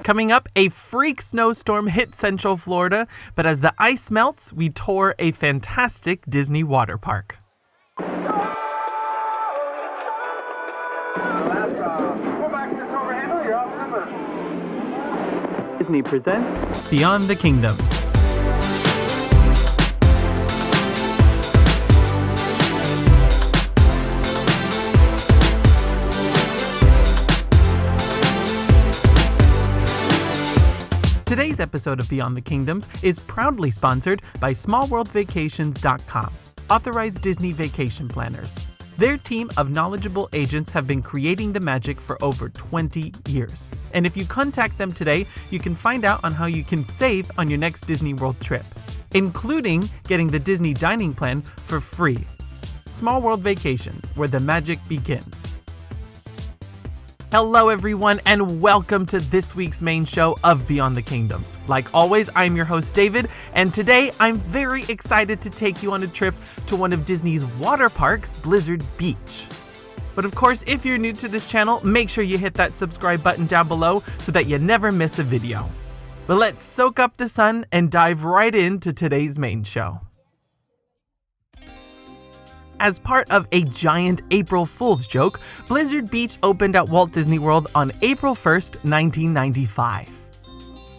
Coming up, a freak snowstorm hit Central Florida, but as the ice melts, we tour a fantastic Disney water park. Disney presents Beyond the Kingdoms. Today's episode of Beyond the Kingdoms is proudly sponsored by SmallWorldVacations.com, authorized Disney vacation planners. Their team of knowledgeable agents have been creating the magic for over 20 years. And if you contact them today, you can find out on how you can save on your next Disney World trip, including getting the Disney dining plan for free. Small World Vacations, where the magic begins. Hello everyone, and welcome to this week's main show of Beyond the Kingdoms. Like always, I'm your host David, and today I'm very excited to take you on a trip to one of Disney's water parks, Blizzard Beach. But of course, if you're new to this channel, make sure you hit that subscribe button down below so that you never miss a video. But let's soak up the sun and dive right into today's main show. As part of a giant April Fool's joke, Blizzard Beach opened at Walt Disney World on April 1st, 1995.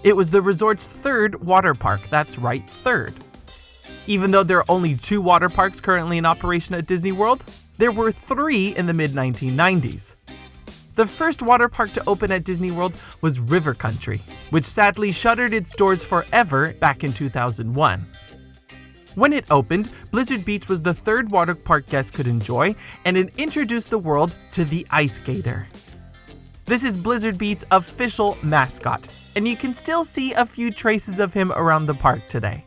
It was the resort's third water park, that's right, third. Even though there are only 2 water parks currently in operation at Disney World, there were 3 in the mid-1990s. The first water park to open at Disney World was River Country, which sadly shuttered its doors forever back in 2001. When it opened, Blizzard Beach was the third water park guests could enjoy, and it introduced the world to the Ice Gator. This is Blizzard Beach's official mascot, and you can still see a few traces of him around the park today.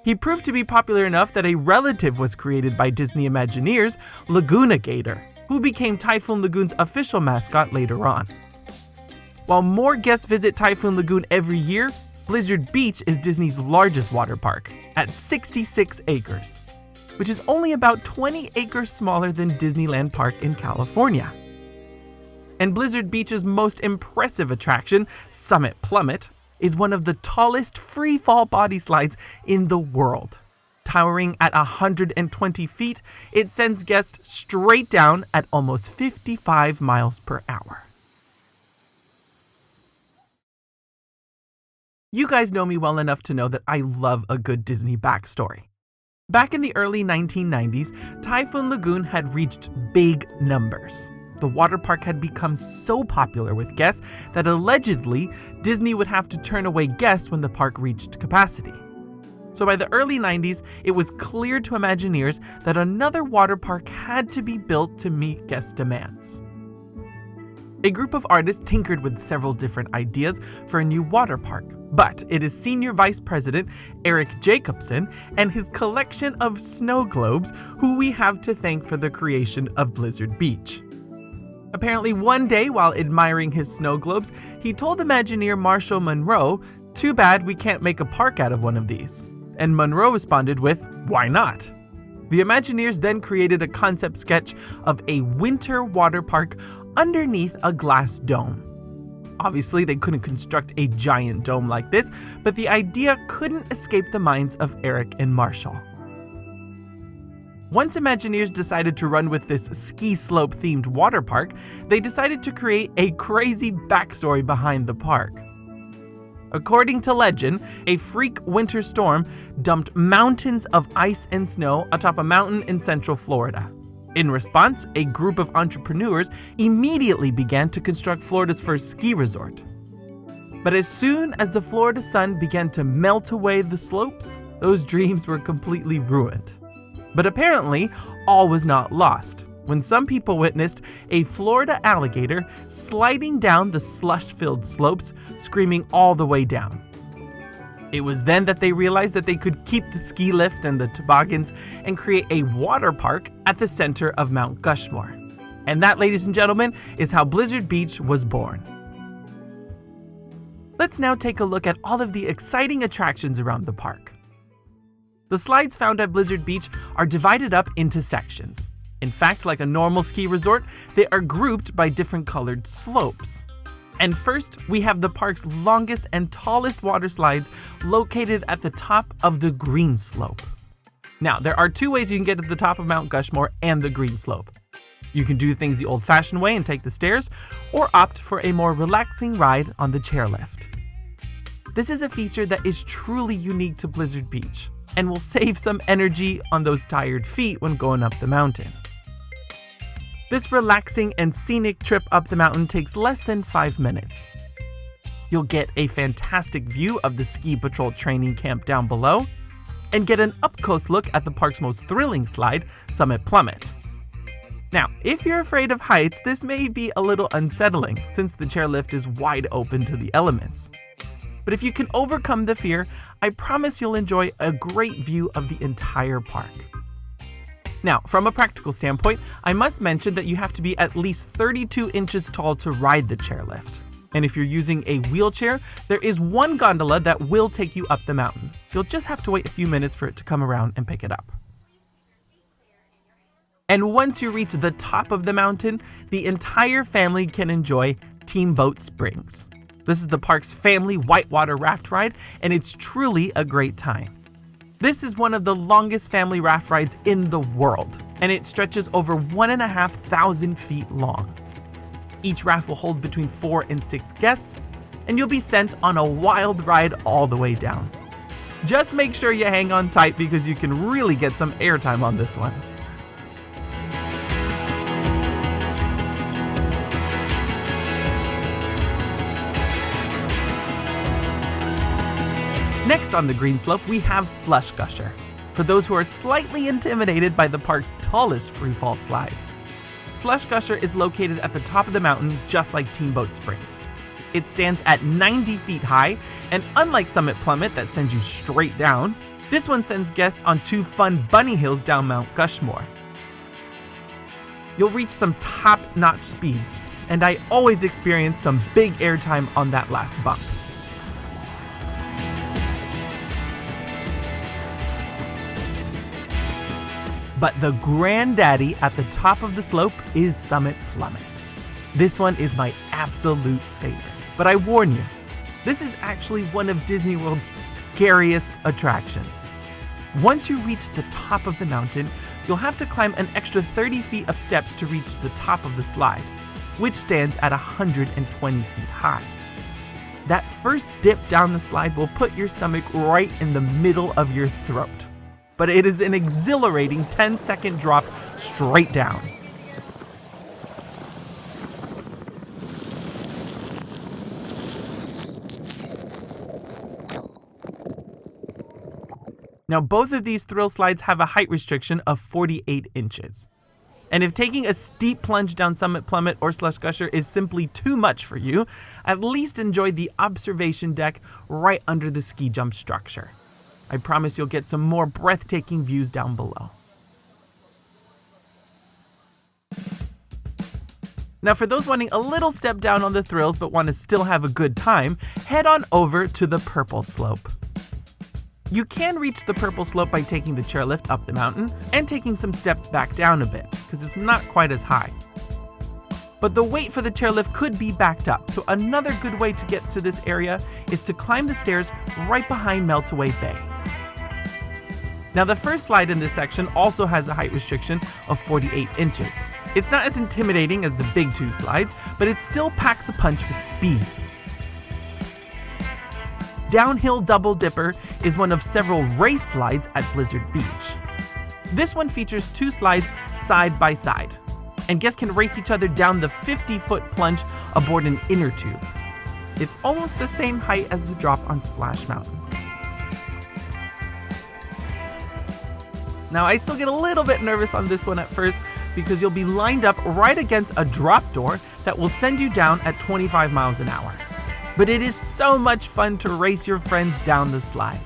He proved to be popular enough that a relative was created by Disney Imagineers, Laguna Gator, who became Typhoon Lagoon's official mascot later on. While more guests visit Typhoon Lagoon every year, Blizzard Beach is Disney's largest water park, at 66 acres, which is only about 20 acres smaller than Disneyland Park in California. And Blizzard Beach's most impressive attraction, Summit Plummet, is one of the tallest free-fall body slides in the world. Towering at 120 feet, it sends guests straight down at almost 55 miles per hour. You guys know me well enough to know that I love a good Disney backstory. Back in the early 1990s, Typhoon Lagoon had reached big numbers. The water park had become so popular with guests that allegedly Disney would have to turn away guests when the park reached capacity. So by the early 90s, it was clear to Imagineers that another water park had to be built to meet guest demands. A group of artists tinkered with several different ideas for a new water park, but it is Senior Vice President Eric Jacobson and his collection of snow globes who we have to thank for the creation of Blizzard Beach. Apparently one day while admiring his snow globes, he told Imagineer Marshall Monroe, "Too bad we can't make a park out of one of these." And Monroe responded with, "Why not?" The Imagineers then created a concept sketch of a winter water park underneath a glass dome. Obviously, they couldn't construct a giant dome like this, but the idea couldn't escape the minds of Eric and Marshall. Once Imagineers decided to run with this ski slope themed water park, they decided to create a crazy backstory behind the park. According to legend, a freak winter storm dumped mountains of ice and snow atop a mountain in Central Florida. In response, a group of entrepreneurs immediately began to construct Florida's first ski resort. But as soon as the Florida sun began to melt away the slopes, those dreams were completely ruined. But apparently, all was not lost, when some people witnessed a Florida alligator sliding down the slush-filled slopes, screaming all the way down. It was then that they realized that they could keep the ski lift and the toboggans and create a water park at the center of Mount Gusher. And that, ladies and gentlemen, is how Blizzard Beach was born. Let's now take a look at all of the exciting attractions around the park. The slides found at Blizzard Beach are divided up into sections. In fact, like a normal ski resort, they are grouped by different colored slopes. And first, we have the park's longest and tallest water slides located at the top of the green slope. Now, there are two ways you can get to the top of Mount Gushmore and the green slope. You can do things the old-fashioned way and take the stairs, or opt for a more relaxing ride on the chairlift. This is a feature that is truly unique to Blizzard Beach, and will save some energy on those tired feet when going up the mountain. This relaxing and scenic trip up the mountain takes less than 5 minutes. You'll get a fantastic view of the Ski Patrol training camp down below, and get an up-close look at the park's most thrilling slide, Summit Plummet. Now, if you're afraid of heights, this may be a little unsettling since the chairlift is wide open to the elements. But if you can overcome the fear, I promise you'll enjoy a great view of the entire park. Now, from a practical standpoint, I must mention that you have to be at least 32 inches tall to ride the chairlift. And if you're using a wheelchair, there is one gondola that will take you up the mountain. You'll just have to wait a few minutes for it to come around and pick it up. And once you reach the top of the mountain, the entire family can enjoy Teamboat Springs. This is the park's family whitewater raft ride, and it's truly a great time. This is one of the longest family raft rides in the world, and it stretches over 1,500 feet long. Each raft will hold between 4 and 6 guests, and you'll be sent on a wild ride all the way down. Just make sure you hang on tight because you can really get some airtime on this one. Next on the green slope, we have Slush Gusher, for those who are slightly intimidated by the park's tallest freefall slide. Slush Gusher is located at the top of the mountain just like Teamboat Springs. It stands at 90 feet high, and unlike Summit Plummet that sends you straight down, this one sends guests on 2 fun bunny hills down Mount Gushmore. You'll reach some top-notch speeds, and I always experience some big airtime on that last bump. But the granddaddy at the top of the slope is Summit Plummet. This one is my absolute favorite. But I warn you, this is actually one of Disney World's scariest attractions. Once you reach the top of the mountain, you'll have to climb an extra 30 feet of steps to reach the top of the slide, which stands at 120 feet high. That first dip down the slide will put your stomach right in the middle of your throat. But it is an exhilarating 10-second drop straight down. Now, both of these thrill slides have a height restriction of 48 inches. And if taking a steep plunge down Summit Plummet or Slush Gusher is simply too much for you, at least enjoy the observation deck right under the ski jump structure. I promise you'll get some more breathtaking views down below. Now, for those wanting a little step down on the thrills but want to still have a good time, head on over to the purple slope. You can reach the purple slope by taking the chairlift up the mountain and taking some steps back down a bit, because it's not quite as high. But the wait for the chairlift could be backed up, so another good way to get to this area is to climb the stairs right behind Meltaway Bay. Now, the first slide in this section also has a height restriction of 48 inches. It's not as intimidating as the big 2 slides, but it still packs a punch with speed. Downhill Double Dipper is one of several race slides at Blizzard Beach. This one features 2 slides side by side, and guests can race each other down the 50-foot plunge aboard an inner tube. It's almost the same height as the drop on Splash Mountain. Now, I still get a little bit nervous on this one at first because you'll be lined up right against a drop door that will send you down at 25 miles an hour. But it is so much fun to race your friends down the slide.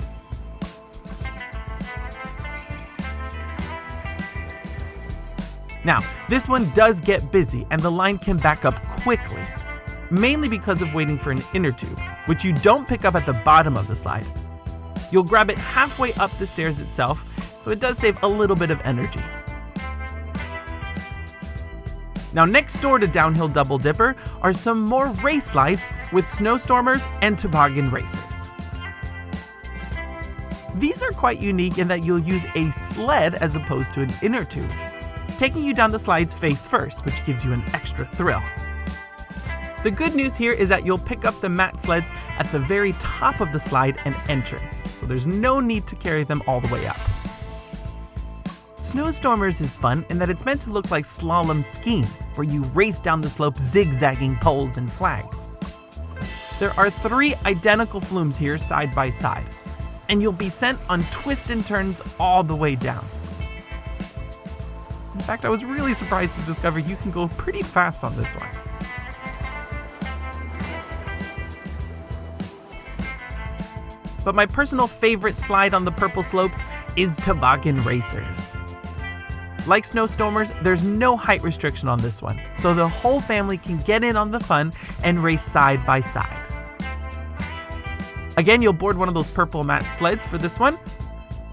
Now, this one does get busy and the line can back up quickly, mainly because of waiting for an inner tube, which you don't pick up at the bottom of the slide. You'll grab it halfway up the stairs itself, so it does save a little bit of energy. Now next door to Downhill Double Dipper are some more race slides with snowstormers and toboggan racers. These are quite unique in that you'll use a sled as opposed to an inner tube, taking you down the slides face first, which gives you an extra thrill. The good news here is that you'll pick up the mat sleds at the very top of the slide and entrance, so there's no need to carry them all the way up. Snowstormers is fun in that it's meant to look like slalom skiing, where you race down the slope zigzagging poles and flags. There are 3 identical flumes here side by side, and you'll be sent on twists and turns all the way down. In fact, I was really surprised to discover you can go pretty fast on this one. But my personal favorite slide on the purple slopes is Toboggan Racers. Like Snowstormers, there's no height restriction on this one, so the whole family can get in on the fun and race side by side. Again, you'll board one of those purple mat sleds for this one,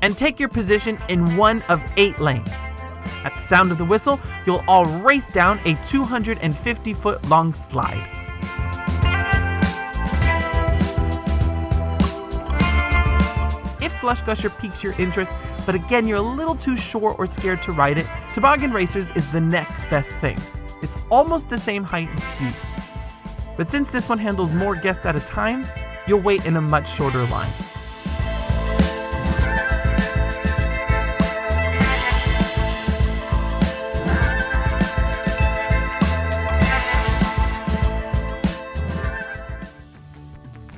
and take your position in one of 8 lanes. At the sound of the whistle, you'll all race down a 250-foot long slide. If Slush Gusher piques your interest, but again you're a little too sure or scared to ride it, Toboggan Racers is the next best thing. It's almost the same height and speed. But since this one handles more guests at a time, you'll wait in a much shorter line.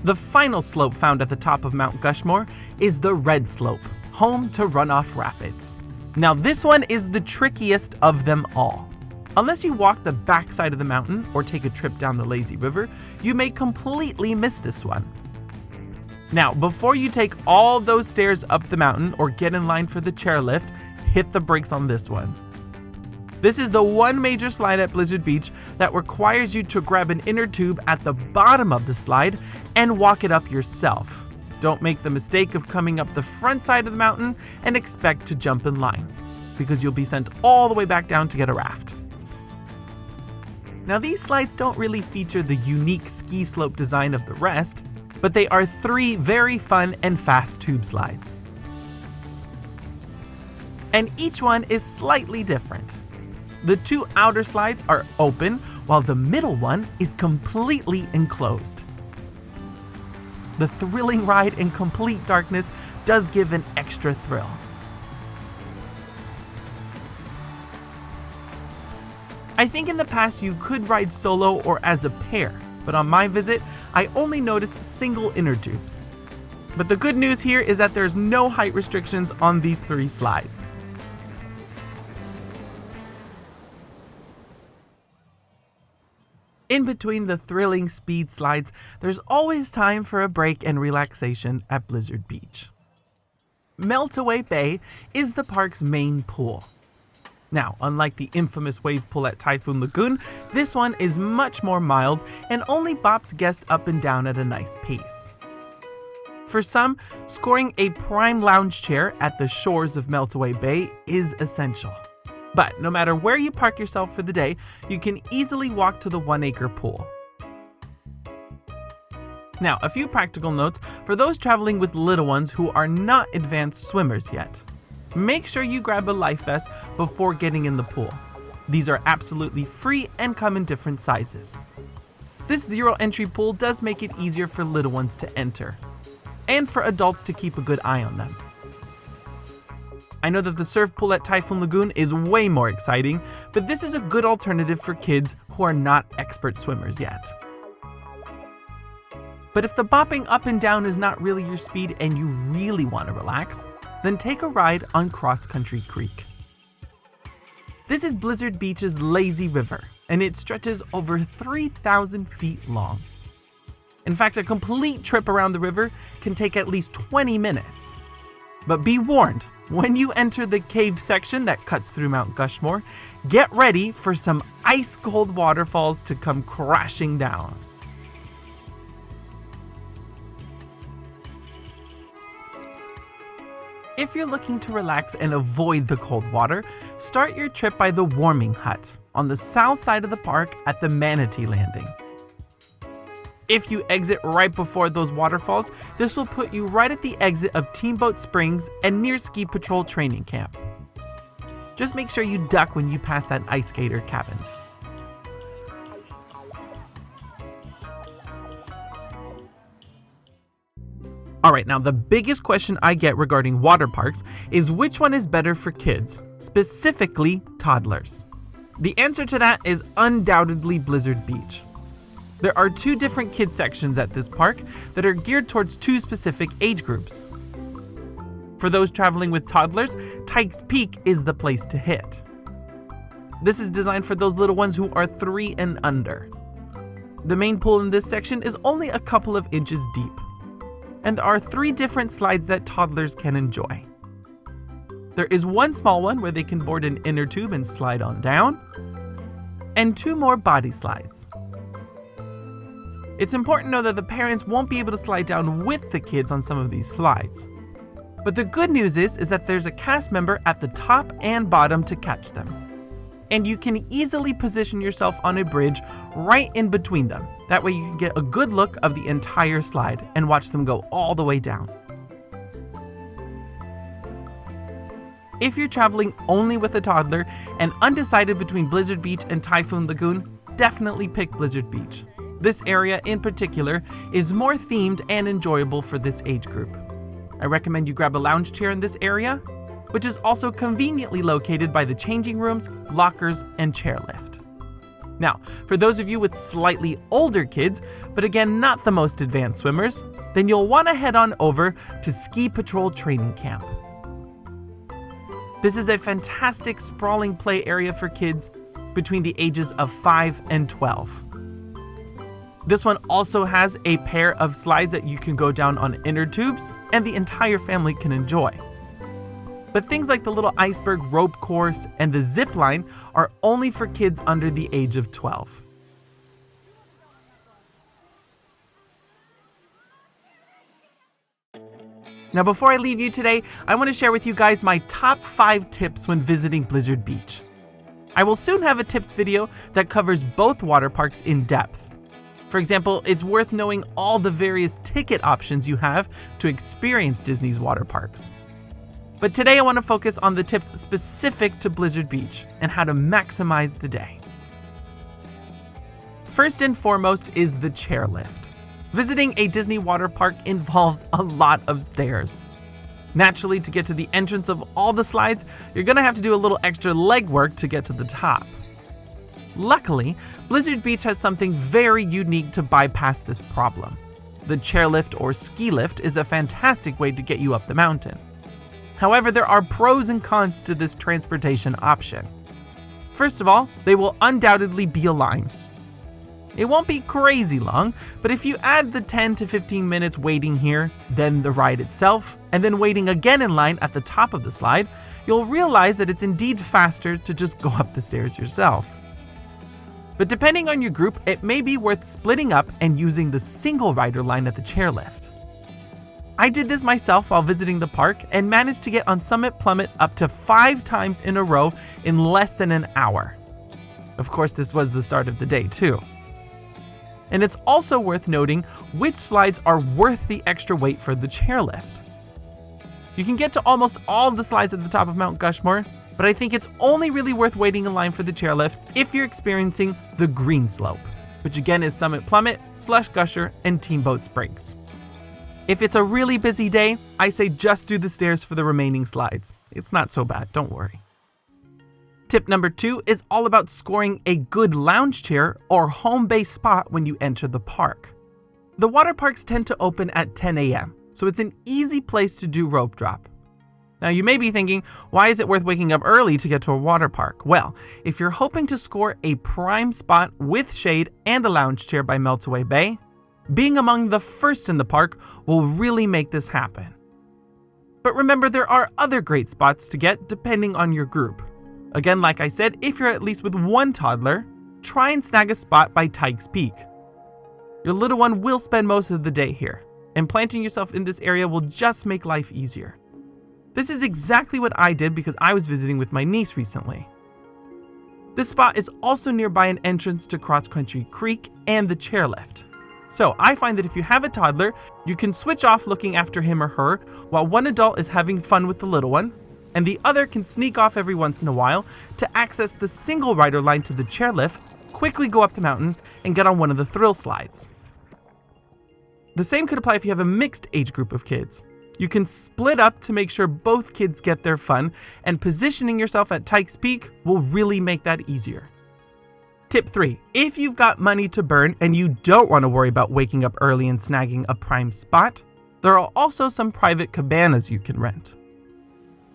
The final slope found at the top of Mount Gushmore is the Red Slope, home to Runoff Rapids. Now this one is the trickiest of them all. Unless you walk the backside of the mountain or take a trip down the lazy river, you may completely miss this one. Now, before you take all those stairs up the mountain or get in line for the chairlift, hit the brakes on this one. This is the one major slide at Blizzard Beach that requires you to grab an inner tube at the bottom of the slide and walk it up yourself. Don't make the mistake of coming up the front side of the mountain and expect to jump in line, because you'll be sent all the way back down to get a raft. Now these slides don't really feature the unique ski slope design of the rest, but they are 3 very fun and fast tube slides. And each one is slightly different. The 2 outer slides are open, while the middle one is completely enclosed. The thrilling ride in complete darkness does give an extra thrill. I think in the past you could ride solo or as a pair, but on my visit, I only noticed single inner tubes. But the good news here is that there's no height restrictions on these 3 slides. In between the thrilling speed slides, there's always time for a break and relaxation at Blizzard Beach. Meltaway Bay is the park's main pool. Now, unlike the infamous wave pool at Typhoon Lagoon, this one is much more mild and only bops guests up and down at a nice pace. For some, scoring a prime lounge chair at the shores of Meltaway Bay is essential. But no matter where you park yourself for the day, you can easily walk to the 1-acre pool. Now, a few practical notes for those traveling with little ones who are not advanced swimmers yet. Make sure you grab a life vest before getting in the pool. These are absolutely free and come in different sizes. This zero entry pool does make it easier for little ones to enter, and for adults to keep a good eye on them. I know that the surf pool at Typhoon Lagoon is way more exciting, but this is a good alternative for kids who are not expert swimmers yet. But if the bopping up and down is not really your speed and you really want to relax, then take a ride on Cross Country Creek. This is Blizzard Beach's lazy river, and it stretches over 3,000 feet long. In fact, a complete trip around the river can take at least 20 minutes. But be warned, when you enter the cave section that cuts through Mount Gushmore, get ready for some ice-cold waterfalls to come crashing down. If you're looking to relax and avoid the cold water, start your trip by the warming hut, on the south side of the park at the Manatee Landing. If you exit right before those waterfalls, this will put you right at the exit of Teamboat Springs and near Ski Patrol Training Camp. Just make sure you duck when you pass that ice skater cabin. Alright, now the biggest question I get regarding water parks is which one is better for kids, specifically toddlers. The answer to that is undoubtedly Blizzard Beach. There are 2 different kids sections at this park that are geared towards 2 specific age groups. For those traveling with toddlers, Tike's Peak is the place to hit. This is designed for those little ones who are 3 and under. The main pool in this section is only a couple of inches deep, and there are 3 different slides that toddlers can enjoy. There is one small one where they can board an inner tube and slide on down, and 2 more body slides. It's important to know that the parents won't be able to slide down with the kids on some of these slides. But the good news is that there's a cast member at the top and bottom to catch them. And you can easily position yourself on a bridge right in between them. That way you can get a good look of the entire slide and watch them go all the way down. If you're traveling only with a toddler and undecided between Blizzard Beach and Typhoon Lagoon, definitely pick Blizzard Beach. This area in particular is more themed and enjoyable for this age group. I recommend you grab a lounge chair in this area, which is also conveniently located by the changing rooms, lockers, and chairlift. Now, for those of you with slightly older kids, but again not the most advanced swimmers, then you'll want to head on over to Ski Patrol Training Camp. This is a fantastic sprawling play area for kids between the ages of 5 and 12. This one also has a pair of slides that you can go down on inner tubes and the entire family can enjoy. But things like the little iceberg rope course and the zip line are only for kids under the age of 12. Now before I leave you today, I want to share with you guys my top 5 tips when visiting Blizzard Beach. I will soon have a tips video that covers both water parks in depth. For example, it's worth knowing all the various ticket options you have to experience Disney's water parks. But today I want to focus on the tips specific to Blizzard Beach and how to maximize the day. First and foremost is the chairlift. Visiting a Disney water park involves a lot of stairs. Naturally, to get to the entrance of all the slides, you're going to have to do a little extra legwork to get to the top. Luckily, Blizzard Beach has something very unique to bypass this problem. The chairlift or ski lift is a fantastic way to get you up the mountain. However, there are pros and cons to this transportation option. First of all, they will undoubtedly be a line. It won't be crazy long, but if you add the 10 to 15 minutes waiting here, then the ride itself, and then waiting again in line at the top of the slide, you'll realize that it's indeed faster to just go up the stairs yourself. But depending on your group, it may be worth splitting up and using the single rider line at the chairlift. I did this myself while visiting the park and managed to get on Summit Plummet up to 5 times in a row in less than an hour. Of course, this was the start of the day too. And it's also worth noting which slides are worth the extra wait for the chairlift. You can get to almost all of the slides at the top of Mount Gushmore, but I think it's only really worth waiting in line for the chairlift if you're experiencing the green slope, which again is Summit Plummet, Slush Gusher, and Teamboat Springs. If it's a really busy day, I say just do the stairs for the remaining slides. It's not so bad, don't worry. Tip number 2 is all about scoring a good lounge chair or home base spot when you enter the park. The water parks tend to open at 10 a.m., so it's an easy place to do rope drop. Now you may be thinking, why is it worth waking up early to get to a water park? Well, if you're hoping to score a prime spot with shade and a lounge chair by Meltaway Bay, being among the first in the park will really make this happen. But remember, there are other great spots to get depending on your group. Again, like I said, if you're at least with one toddler, try and snag a spot by Tike's Peak. Your little one will spend most of the day here, and planting yourself in this area will just make life easier. This is exactly what I did because I was visiting with my niece recently. This spot is also nearby an entrance to Cross Country Creek and the chairlift. So I find that if you have a toddler, you can switch off looking after him or her while one adult is having fun with the little one, and the other can sneak off every once in a while to access the single rider line to the chairlift, quickly go up the mountain, and get on one of the thrill slides. The same could apply if you have a mixed age group of kids. You can split up to make sure both kids get their fun, and positioning yourself at Tike's Peak will really make that easier. Tip 3. If you've got money to burn and you don't want to worry about waking up early and snagging a prime spot, there are also some private cabanas you can rent.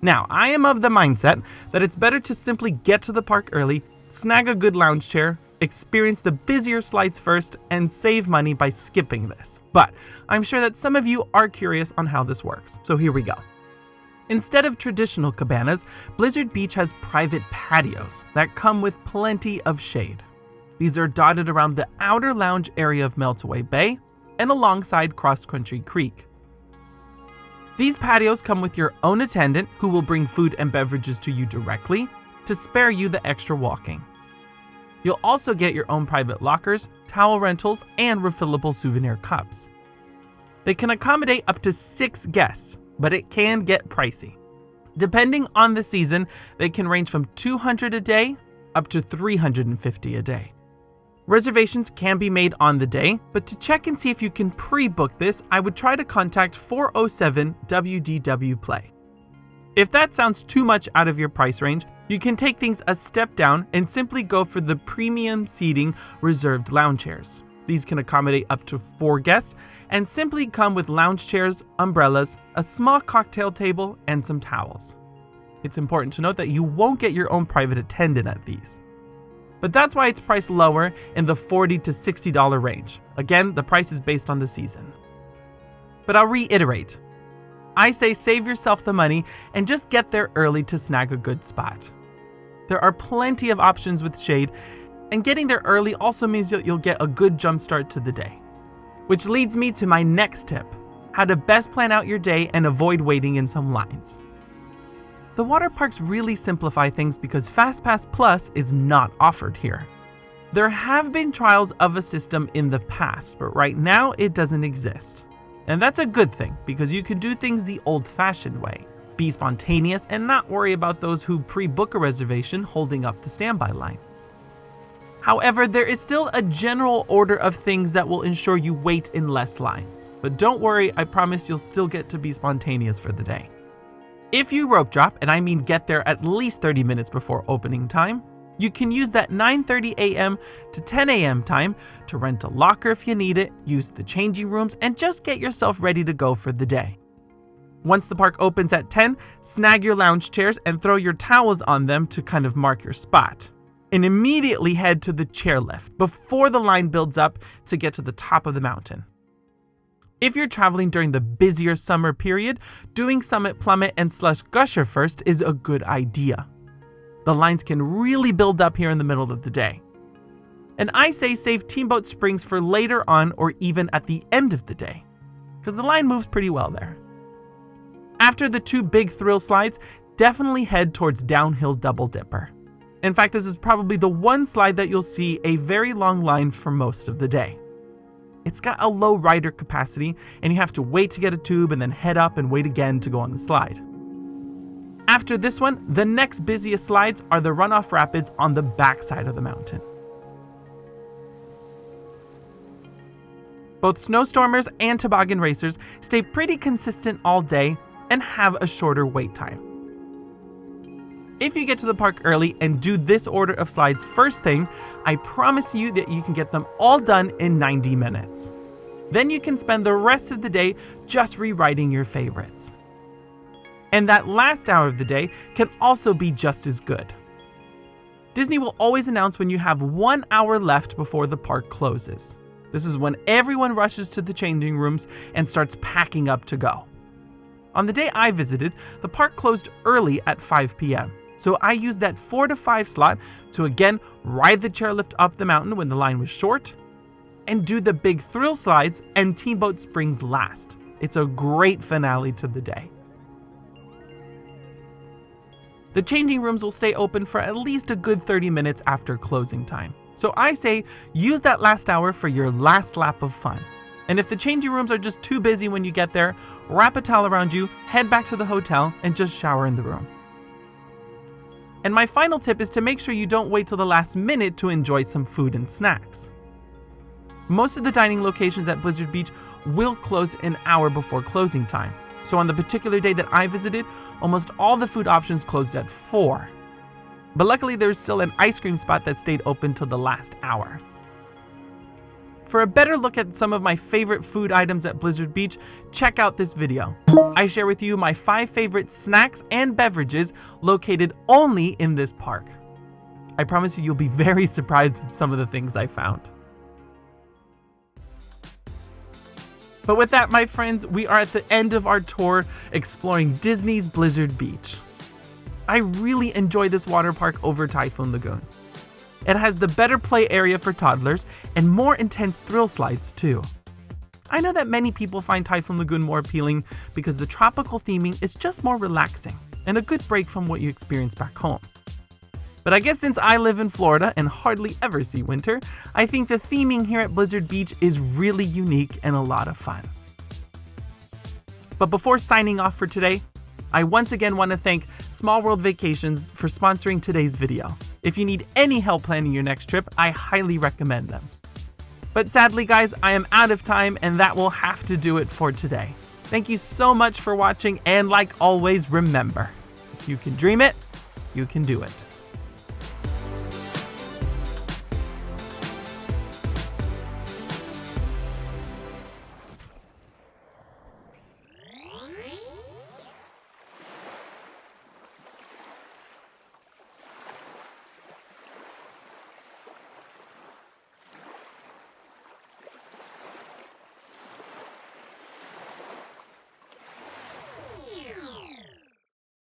Now, I am of the mindset that it's better to simply get to the park early, snag a good lounge chair, experience the busier slides first, and save money by skipping this. But I'm sure that some of you are curious on how this works, so here we go. Instead of traditional cabanas, Blizzard Beach has private patios that come with plenty of shade. These are dotted around the outer lounge area of Meltaway Bay and alongside Cross Country Creek. These patios come with your own attendant who will bring food and beverages to you directly to spare you the extra walking. You'll also get your own private lockers, towel rentals, and refillable souvenir cups. They can accommodate up to 6 guests, but it can get pricey. Depending on the season, they can range from $200 a day up to $350 a day. Reservations can be made on the day, but to check and see if you can pre-book this, I would try to contact 407 WDW Play. If that sounds too much out of your price range, you can take things a step down and simply go for the premium seating reserved lounge chairs. These can accommodate up to 4 guests and simply come with lounge chairs, umbrellas, a small cocktail table, and some towels. It's important to note that you won't get your own private attendant at these. But that's why it's priced lower in the $40 to $60 range. Again, the price is based on the season. But I'll reiterate. I say save yourself the money and just get there early to snag a good spot. There are plenty of options with shade, and getting there early also means you'll get a good jump start to the day. Which leads me to my next tip, how to best plan out your day and avoid waiting in some lines. The water parks really simplify things because FastPass Plus is not offered here. There have been trials of a system in the past, but right now it doesn't exist. And that's a good thing because you can do things the old-fashioned way. Be spontaneous and not worry about those who pre-book a reservation holding up the standby line. However, there is still a general order of things that will ensure you wait in less lines. But don't worry, I promise you'll still get to be spontaneous for the day. If you rope drop, and I mean get there at least 30 minutes before opening time, you can use that 9:30 a.m. to 10 a.m. time to rent a locker if you need it, use the changing rooms, and just get yourself ready to go for the day. Once the park opens at 10, snag your lounge chairs and throw your towels on them to kind of mark your spot. And immediately head to the chairlift before the line builds up to get to the top of the mountain. If you're traveling during the busier summer period, doing Summit Plummet and Slush Gusher first is a good idea. The lines can really build up here in the middle of the day. And I say save Teamboat Springs for later on or even at the end of the day, because the line moves pretty well there. After the 2 big thrill slides, definitely head towards Downhill Double Dipper. In fact, this is probably the one slide that you'll see a very long line for most of the day. It's got a low rider capacity, and you have to wait to get a tube and then head up and wait again to go on the slide. After this one, the next busiest slides are the runoff rapids on the back side of the mountain. Both snowstormers and toboggan racers stay pretty consistent all day and have a shorter wait time. If you get to the park early and do this order of slides first thing, I promise you that you can get them all done in 90 minutes. Then you can spend the rest of the day just rewriting your favorites. And that last hour of the day can also be just as good. Disney will always announce when you have 1 hour left before the park closes. This is when everyone rushes to the changing rooms and starts packing up to go. On the day I visited, the park closed early at 5 p.m. So I used that 4 to 5 slot to again ride the chairlift up the mountain when the line was short and do the big thrill slides and Teamboat Springs last. It's a great finale to the day. The changing rooms will stay open for at least a good 30 minutes after closing time. So I say use that last hour for your last lap of fun. And if the changing rooms are just too busy when you get there, wrap a towel around you, head back to the hotel, and just shower in the room. And my final tip is to make sure you don't wait till the last minute to enjoy some food and snacks. Most of the dining locations at Blizzard Beach will close an hour before closing time. So on the particular day that I visited, almost all the food options closed at 4. But luckily there's still an ice cream spot that stayed open till the last hour. For a better look at some of my favorite food items at Blizzard Beach, check out this video. I share with you my 5 favorite snacks and beverages located only in this park. I promise you'll be very surprised with some of the things I found. But with that, my friends, we are at the end of our tour exploring Disney's Blizzard Beach. I really enjoy this water park over Typhoon Lagoon. It has the better play area for toddlers and more intense thrill slides too. I know that many people find Typhoon Lagoon more appealing because the tropical theming is just more relaxing and a good break from what you experience back home. But I guess since I live in Florida and hardly ever see winter, I think the theming here at Blizzard Beach is really unique and a lot of fun. But before signing off for today, I once again want to thank Small World Vacations for sponsoring today's video. If you need any help planning your next trip, I highly recommend them. But sadly guys, I am out of time and that will have to do it for today. Thank you so much for watching, and like always, remember, if you can dream it, you can do it.